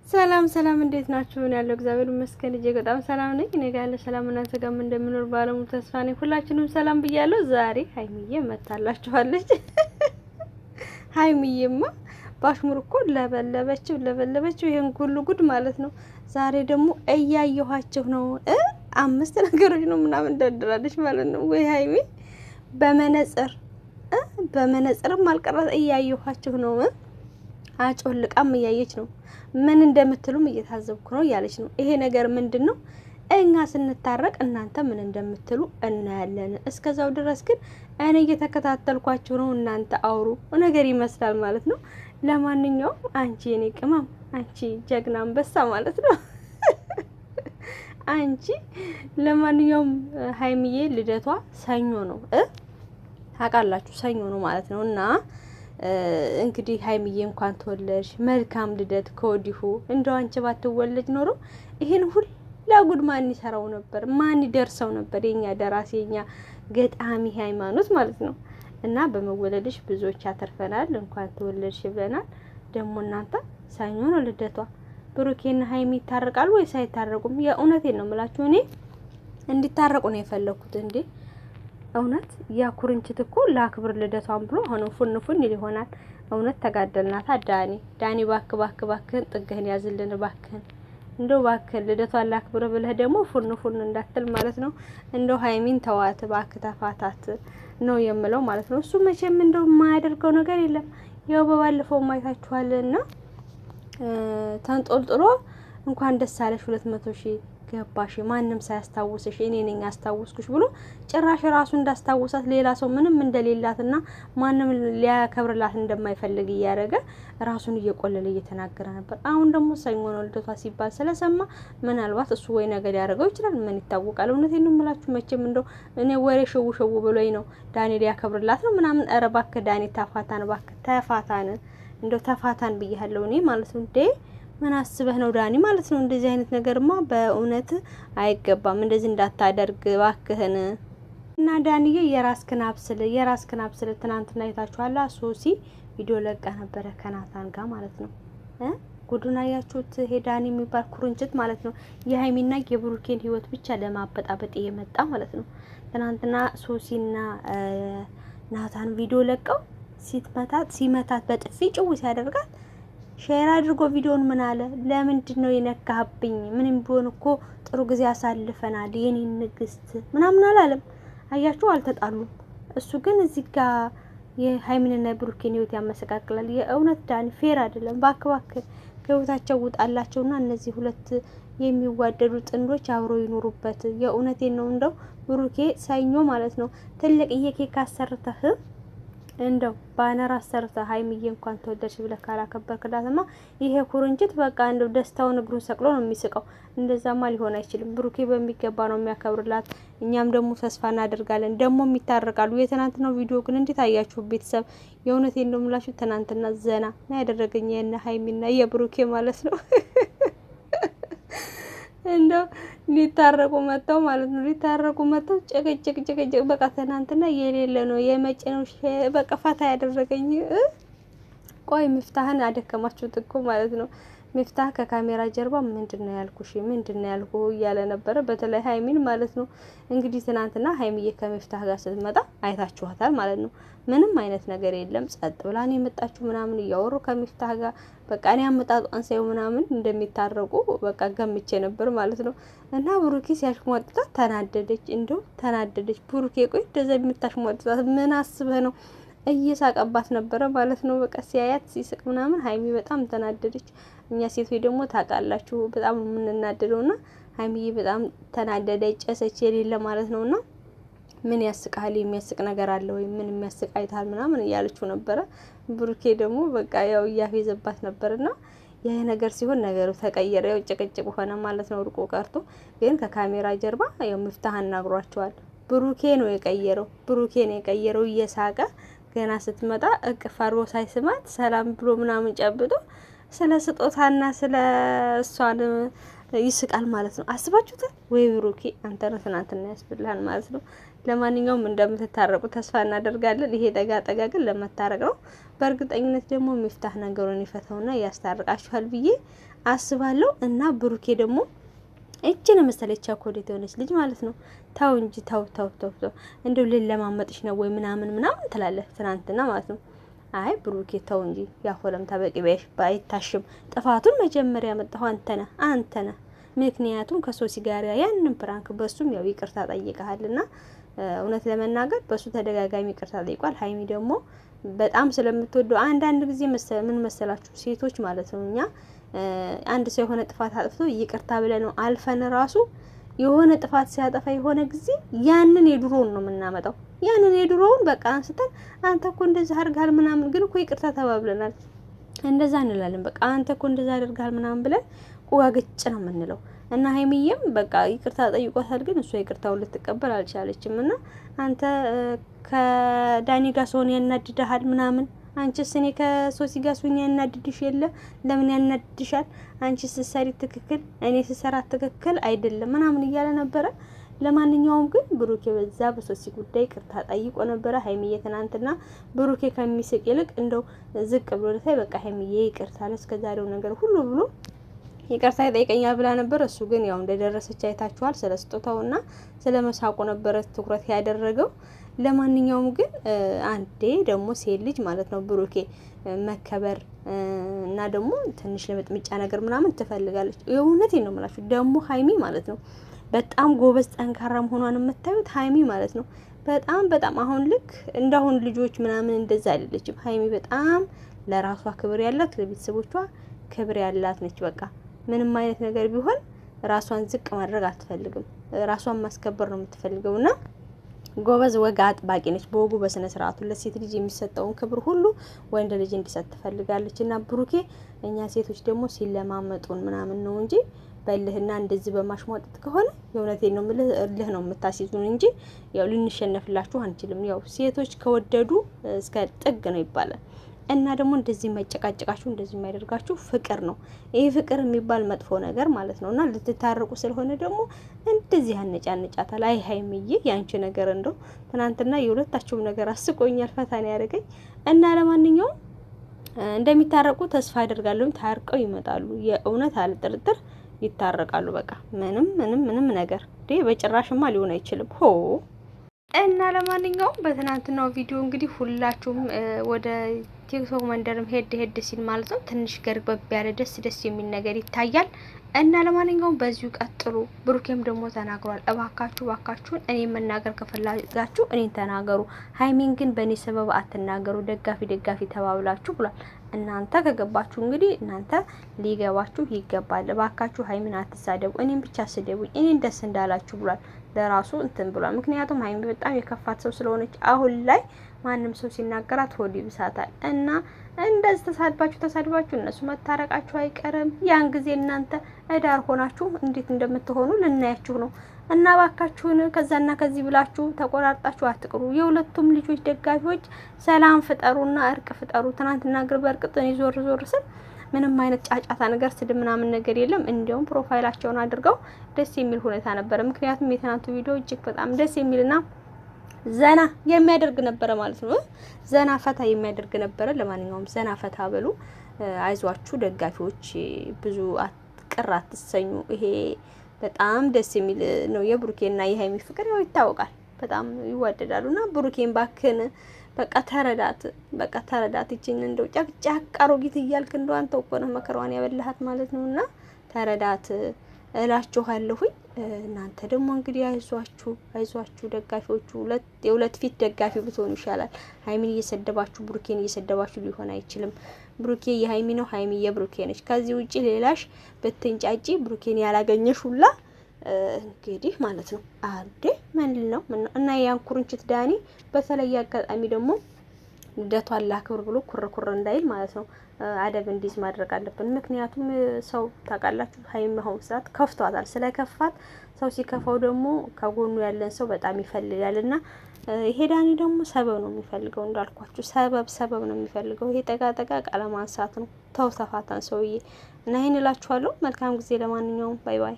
ሰላም ሰላም፣ እንዴት ናችሁ? እኔ ያለው እግዚአብሔር ይመስገን እጅግ በጣም ሰላም ነኝ። እኔ ጋር ያለ ሰላም እናንተ ጋርም እንደምኖር ባለሙሉ ተስፋ ነኝ። ሁላችንም ሰላም ብያለሁ። ዛሬ ሀይሚዬ መታላችኋለች። ሀይሚዬማ ባሽሙር እኮ ለበለበችው ይሄን ሁሉ ጉድ ማለት ነው። ዛሬ ደግሞ እያየኋቸው ነው። 5 ነገሮች ነው ምናምን እንደድራለች ማለት ነው። ወይ ሀይሚ በመነጽርም አልቀራት እያየኋቸው ነው። አጮልቃም እያየች ነው። ምን እንደምትሉም እየታዘብኩ ነው እያለች ነው። ይሄ ነገር ምንድነው? እኛ ስንታረቅ እናንተ ምን እንደምትሉ እናያለን። እስከዛው ድረስ ግን እኔ እየተከታተልኳችሁ ነው። እናንተ አውሩ ነገር ይመስላል ማለት ነው። ለማንኛውም አንቺ የኔ ቅመም፣ አንቺ ጀግና አንበሳ ማለት ነው። አንቺ ለማንኛውም ሀይሚዬ ልደቷ ሰኞ ነው ታውቃላችሁ፣ ሰኞ ነው ማለት ነው። እና እንግዲህ ሀይሚዬ እንኳን ተወለድሽ፣ መልካም ልደት ከወዲሁ። እንደው አንቺ ባትወለጅ ኖሮ ይሄን ሁላ ጉድ ማን ይሰራው ነበር? ማን ይደርሰው ነበር? የኛ ደራሲ የኛ ገጣሚ ሃይማኖት ማለት ነው። እና በመወለድሽ ብዙዎች አተርፈናል። እንኳን ተወለድሽ ብለናል። ደግሞ እናንተ ሰኞ ነው ልደቷ። ብሩኬና ሀይሚ ይታረቃሉ ወይስ አይታረቁም? የእውነቴን ነው የምላችሁ። እኔ እንዲታረቁ ነው የፈለኩት እንዴ እውነት ያ ኩርንችት እኮ ለአክብር ልደቷን ብሎ ሆኖ ፉን ይሆናል። እውነት ተጋደልናታ። ዳኒ ባክህን ጥግህን ያዝልን ባክህን፣ እንደው ባክህን ልደቷን ላክብር ብለህ ደግሞ ፉን እንዳትል ማለት ነው። እንደው ሀይሚን ተዋት ባክህ፣ ተፋታት ነው የምለው ማለት ነው። እሱ መቼም እንደው የማያደርገው ነገር የለም። ያው በባለፈው ማይታችኋልና ተንጦልጥሎ እንኳን ደስ አለሽ 200,000 ገባሽ ማንም ሳያስታውስሽ እኔ ነኝ አስታውስኩሽ ብሎ ጭራሽ ራሱ እንዳስታውሳት ሌላ ሰው ምንም እንደሌላትና ማንም ሊያከብርላት እንደማይፈልግ እያደረገ ራሱን እየቆለለ እየተናገረ ነበር። አሁን ደግሞ ሰኞ ነው ልደቷ ሲባል ስለሰማ ምናልባት እሱ ወይ ነገር ያደርገው ይችላል። ምን ይታወቃል? እውነቴን ነው የምላችሁ። መቼም እንደው እኔ ወሬ ሸው ብሎኝ ነው ዳኒ ሊያከብርላት ነው ምናምን። ኧረ እባክህ ዳኒ ተፋታን፣ እባክህ ተፋታን፣ እንደው ተፋታን ብያለሁ እኔ ማለት ነው። እንዴ ምን አስበህ ነው ዳኒ ማለት ነው? እንደዚህ አይነት ነገርማ በእውነት አይገባም። እንደዚህ እንዳታደርግ ባክህን። እና ዳኒዬ የራስክን አብስል። ትናንትና አይታችኋላ፣ ሶሲ ቪዲዮ ለቃ ነበረ ከናታን ጋር ማለት ነው። ጉዱን አያችሁት? ይሄ ዳኒ የሚባል ኩርንችት ማለት ነው የሀይሚና የብሩኬን ህይወት ብቻ ለማበጣበጥ የመጣ ማለት ነው። ትናንትና ሶሲና ናታን ቪዲዮ ለቀው ሲመታት በጥፊ ጭው ሲያደርጋት ሼር አድርጎ ቪዲዮን ምን አለ? ለምንድን ነው የነካህብኝ? ምንም ቢሆን እኮ ጥሩ ጊዜ አሳልፈናል የኔ ንግስት ምናምን አላለም። አያችሁ፣ አልተጣሉም። እሱ ግን እዚህ ጋር የሀይሚንና ብሩኬን ህይወት ያመሰቃቅላል። የእውነት ዳኒ ፌር አይደለም። ባክ ከህይወታቸው ውጣላቸውና እነዚህ ሁለት የሚዋደዱ ጥንዶች አብረው ይኖሩበት። የእውነቴን ነው። እንደው ብሩኬ ሰኞ ማለት ነው ትልቅ የኬክ አሰርተህ እንደው ባነር አሰርተ ሀይሚዬ እንኳን ተወለድሽ ብለህ ካላከበርክላትማ ይሄ ኩርንችት በቃ እንደው ደስታውን እግሩን ሰቅሎ ነው የሚስቀው። እንደዛማ ሊሆን አይችልም። ብሩኬ በሚገባ ነው የሚያከብርላት። እኛም ደግሞ ተስፋ እናደርጋለን ደግሞ የሚታረቃሉ። የትናንትናው ቪዲዮ ግን እንዴት አያችሁ ቤተሰብ? የእውነቴን ነው የምላችሁ። ትናንትና ዘና ያደረገኝ የነ ሀይሚና የብሩኬ ማለት ነው። እንደው ሊታረቁ መጣው ማለት ነው። ሊታረቁ መጣው ጭቅጭቅ በቃ ትናንትና የሌለ ነው የመጭ ነው። በቃ ፈታ ያደረገኝ ቆይ ሚፍታህን አደከማችሁት እኮ ማለት ነው። ሚፍታህ ከካሜራ ጀርባ ምንድነው ያልኩ እያለ ነበረ። በተለይ ሀይሚን ማለት ነው። እንግዲህ ትናንትና ሀይሚዬ ከሚፍታህ ጋር ስትመጣ አይታችኋታል ማለት ነው። ምንም አይነት ነገር የለም። ጸጥ ብላን የመጣችሁ ምናምን እያወሩ ከሚፍታህ ጋር በቃ እኔ አመጣጧን ሳይው ምናምን እንደሚታረቁ በቃ ገምቼ ነበር ማለት ነው። እና ብሩኬ ሲያሽሟጥጣት ተናደደች። ብሩኬ ቆይ እንደዛ የምታሽሟጥጣት ምን አስበህ ነው? እየሳቀባት ነበረ ማለት ነው። በቃ ሲያያት ሲስቅ ምናምን ሀይሚ በጣም ተናደደች። እኛ ሴቶች ደግሞ ታውቃላችሁ በጣም የምንናደደውና ሀይሚዬ በጣም ተናደደች፣ ጨሰች የሌለ ማለት ነውና ምን ያስቃል? የሚያስቅ ነገር አለ ወይ? ምን የሚያስቅ አይታል ምናምን እያለችው ነበረ። ብሩኬ ደግሞ በቃ ያው እያፌዘባት ነበርና ይሄ ነገር ሲሆን ነገሩ ተቀየረ። ያው ጭቅጭቅ ሆነ ማለት ነው። ርቆ ቀርቶ ግን ከካሜራ ጀርባ ያው ሚፍታህ አናግሯቸዋል። ብሩኬ ነው የቀየረው እየሳቀ ገና ስትመጣ እቅፍ አድርጎ ሳይስማት ሰላም ብሎ ምናምን ጨብጦ ስለ ስጦታና ስለ እሷን ይስቃል ማለት ነው። አስባችሁታል ወይ? ብሩኬ አንተ ነው ትናንትና ያስብልሃል ማለት ነው። ለማንኛውም እንደምትታረቁ ተስፋ እናደርጋለን። ይሄ ጠጋ ግን ለመታረቅ ነው። በእርግጠኝነት ደግሞ ሚፍታህ ነገሩን ይፈታውና ያስታርቃችኋል ብዬ አስባለሁ። እና ብሩኬ ደግሞ እችን መሰለች ቸኮሌት የሆነች ልጅ ማለት ነው። ታው እንጂ ታው እንደው ልለማመጥሽ ነው ወይ ምናምን ትላለህ ትናንትና ማለት ነው። አይ ብሩኬ ታው እንጂ ያፎለም ታበቂ በሽ ባይታሽም ጥፋቱን መጀመሪያ ያመጣው አንተ ነህ። ምክንያቱም ከሶሲ ጋር ያንን ፕራንክ በሱም ያው ይቅርታ ጠይቀሃልና እውነት ለመናገር በሱ ተደጋጋሚ ይቅርታ ጠይቋል። ሀይሚ ደግሞ በጣም ስለምትወደው አንዳንድ ጊዜ ምን መሰላችሁ ሴቶች ማለት ነው እኛ አንድ ሰው የሆነ ጥፋት አጥፍቶ ይቅርታ ብለን ነው አልፈን ራሱ የሆነ ጥፋት ሲያጠፋ የሆነ ጊዜ ያንን የድሮውን ነው የምናመጣው። ያንን የድሮውን በቃ አንስተን አንተ እኮ እንደዛ አድርጋል ምናምን ግን እኮ ይቅርታ ተባብለናል እንደዛ እንላለን። በቃ አንተ እኮ እንደዛ አድርጋል ምናምን ብለን ቁዋግጭ ነው የምንለው። እና ሀይሚዬም በቃ ይቅርታ ጠይቆታል፣ ግን እሷ ይቅርታውን ልትቀበል አልቻለችም። እና አንተ ከዳኒ ጋር ሰውን ያናድድሃል ምናምን አንቺስ እኔ ከሶሲ ጋር ሱኛ ያናድድሽ የለ ለምን ያናድድሻል? አንቺ ስትሰሪ ትክክል እኔ ስሰራ ትክክል አይደለም ምናምን እያለ ነበረ። ለማንኛውም ግን ብሩኬ በዛ በሶሲ ጉዳይ ይቅርታ ጠይቆ ነበረ። ሀይሚዬ ትናንትና ብሩኬ ከሚስቅ ይልቅ እንደው ዝቅ ብሎ ለታይ በቃ ሀይሚዬ ይቅርታ ለስከዛሬው ነገር ሁሉ ብሎ ይቅርታ ይጠይቀኛል ብላ ነበር። እሱ ግን ያው እንደደረሰች አይታችኋል። ስለ ስጦታውና ስለ መሳቁ ነበረ ትኩረት ያደረገው። ለማንኛውም ግን አንዴ ደግሞ ሴት ልጅ ማለት ነው ብሩኬ መከበር እና ደግሞ ትንሽ ለመጥምጫ ነገር ምናምን ትፈልጋለች። የእውነቴን ነው የምላችሁ። ደግሞ ሀይሚ ማለት ነው በጣም ጎበዝ ጠንካራ መሆኗን የምታዩት ሀይሚ ማለት ነው። በጣም አሁን ልክ እንዳሁን ልጆች ምናምን እንደዛ አይደለችም። ሀይሚ በጣም ለራሷ ክብር ያላት ለቤተሰቦቿ ክብር ያላት ነች። በቃ ምንም አይነት ነገር ቢሆን ራሷን ዝቅ ማድረግ አትፈልግም። ራሷን ማስከበር ነው የምትፈልገውና ጎበዝ ወግ አጥባቂ ነች። በወጉ በስነ ስርዓቱ ለሴት ልጅ የሚሰጠውን ክብር ሁሉ ወንድ ልጅ እንዲሰጥ ትፈልጋለች። እና ብሩኬ እኛ ሴቶች ደግሞ ሲለማመጡን ምናምን ነው እንጂ በልህና እንደዚህ በማሽሟጠጥ ከሆነ የእውነቴን ነው እልህ ነው የምታስይዙን እንጂ ያው ልንሸነፍላችሁ አንችልም። ያው ሴቶች ከወደዱ እስከ ጥግ ነው ይባላል። እና ደግሞ እንደዚህ መጨቃጨቃችሁ እንደዚህ የሚያደርጋችሁ ፍቅር ነው። ይሄ ፍቅር የሚባል መጥፎ ነገር ማለት ነው። እና ልትታረቁ ስለሆነ ደግሞ እንደዚህ ያነጫነጫታል። አይ ሀይሚዬ ያንቺ ነገር እንደው ትናንትና የሁለታችሁም ነገር አስቆኛል፣ ፈታን ያደረገኝ። እና ለማንኛውም እንደሚታረቁ ተስፋ አደርጋለሁ። ታርቀው ይመጣሉ። የእውነት አልጥርጥር ይታረቃሉ። በቃ ምንም ነገር በጭራሽማ ሊሆን አይችልም። ሆ እና ለማንኛውም በትናንትናው ቪዲዮ እንግዲህ ሁላችሁም ወደ ቲክቶክ መንደርም ሄድ ሲል ማለት ነው ትንሽ ገርበብ ያለ ደስ የሚል ነገር ይታያል። እና ለማንኛውም በዚሁ ቀጥሉ። ብሩኬም ደግሞ ተናግሯል። እባካችሁን እኔ መናገር ከፈለጋችሁ እኔን ተናገሩ፣ ሀይሚን ግን በእኔ ሰበብ አትናገሩ፣ ደጋፊ ተባብላችሁ ብሏል። እናንተ ከገባችሁ እንግዲህ እናንተ ሊገባችሁ ይገባል። እባካችሁ ሀይሚን አትሳደቡ፣ እኔን ብቻ ስደቡኝ፣ እኔን ደስ እንዳላችሁ ብሏል። ለራሱ እንትን ብሏል። ምክንያቱም ሀይሚ በጣም የከፋት ሰው ስለሆነች አሁን ላይ ማንም ሰው ሲናገራት ሆድ ይብሳታል። እና እንደዚህ ተሳድባችሁ እነሱ መታረቃችሁ አይቀርም። ያን ጊዜ እናንተ እዳር ሆናችሁ እንዴት እንደምትሆኑ ልናያችሁ ነው። እና ባካችሁን ከዛና ከዚህ ብላችሁ ተቆራርጣችሁ አትቅሩ። የሁለቱም ልጆች ደጋፊዎች ሰላም ፍጠሩና እርቅ ፍጠሩ። ትናንትና ግር በርቅጥ እኔ ዞር ስል ምንም አይነት ጫጫታ ነገር ስድብ ምናምን ነገር የለም። እንዲያውም ፕሮፋይላቸውን አድርገው ደስ የሚል ሁኔታ ነበር። ምክንያቱም የትናንቱ ቪዲዮ እጅግ በጣም ደስ የሚልና ዘና የሚያደርግ ነበረ ማለት ነው። ዘና ፈታ የሚያደርግ ነበረ። ለማንኛውም ዘና ፈታ በሉ። አይዟችሁ ደጋፊዎች፣ ብዙ ቅር አትሰኙ። ይሄ በጣም ደስ የሚል ነው። የብሩኬና የሀይሚ ፍቅር ያው ይታወቃል። በጣም ይዋደዳሉና ብሩኬን ባክን በቃ ተረዳት። ይችን እንደው ጫቅጫቅ አሮጊት እያልክ እንደው አንተው እኮ ነው መከራዋን ያበላሃት ማለት ነውና ተረዳት እላችኋለሁኝ። እናንተ ደግሞ እንግዲህ አይዟችሁ ደጋፊዎቹ፣ የሁለት ፊት ደጋፊ ብትሆኑ ይሻላል። ሀይሚን እየሰደባችሁ ብሩኬን እየሰደባችሁ ሊሆን አይችልም። ብሩኬ የሀይሚ ነው፣ ሀይሚ የብሩኬ ነች። ከዚህ ውጪ ሌላሽ ብትንጫጪ ብሩኬን ያላገኘሽ ሁላ እንግዲህ ማለት ነው አዴ ምን ነው እና ያንኩርንችት ዳኒ በተለየ አጋጣሚ ደግሞ ልደቷን ላክብር ብሎ ኩር እንዳይል ማለት ነው አደብ እንዲዝ ማድረግ አለብን። ምክንያቱም ሰው ታውቃላችሁ ሀይሚ አሁን ሰዓት ከፍቷታል። ስለከፋት ሰው ሲከፋው ደግሞ ከጎኑ ያለን ሰው በጣም ይፈልጋልና ይሄ ዳኒ ደግሞ ሰበብ ነው የሚፈልገው። እንዳልኳችሁ ሰበብ ነው የሚፈልገው። ይሄ ጠቃ ቀለማንሳት ነው። ተው ተፋታን ሰውዬ እና ይሄን እላችኋለሁ። መልካም ጊዜ። ለማንኛውም ባይ ባይ።